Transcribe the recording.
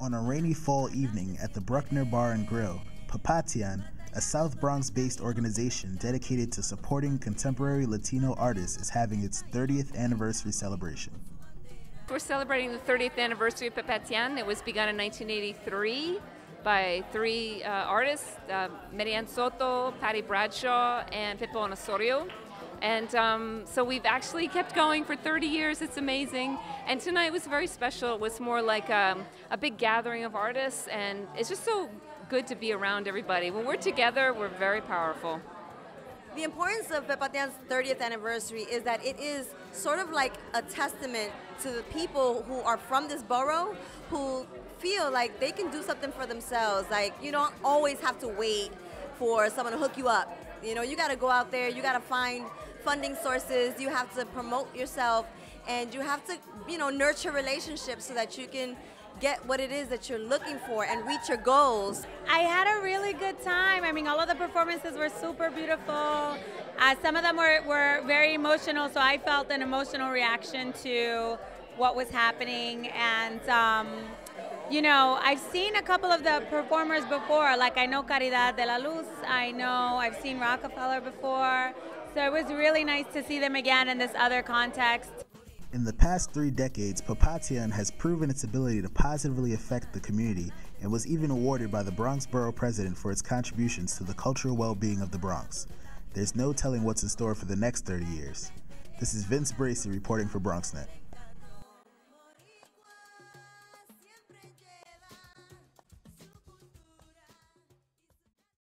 On a rainy fall evening at the Bruckner Bar and Grill, Papatian, a South Bronx-based organization dedicated to supporting contemporary Latino artists, is having its 30th anniversary celebration. We're celebrating the 30th anniversary of Papatian. It was begun in 1983 by three artists, Marian Soto, Patty Bradshaw, and Pipon Osorio. And so we've actually kept going for 30 years. It's amazing. And tonight was very special. It was more like a big gathering of artists, and it's just so good to be around everybody. When we're together, we're very powerful. The importance of Papatian's 30th anniversary is that it is sort of like a testament to the people who are from this borough, who feel like they can do something for themselves. Like, you don't always have to wait for someone to hook you up. You know, you got to go out there, you got to find funding sources, you have to promote yourself, and you have to, you know, nurture relationships so that you can get what it is that you're looking for and reach your goals. I had a really good time. I mean, all of the performances were super beautiful. Some of them were very emotional, so I felt an emotional reaction to what was happening. And you know, I've seen a couple of the performers before, like I know Caridad de la Luz, I've seen Rockefeller before, so it was really nice to see them again in this other context. In the past 3 decades, Papatian has proven its ability to positively affect the community and was even awarded by the Bronx Borough President for its contributions to the cultural well-being of the Bronx. There's no telling what's in store for the next 30 years. This is Vince Bracey reporting for BronxNet.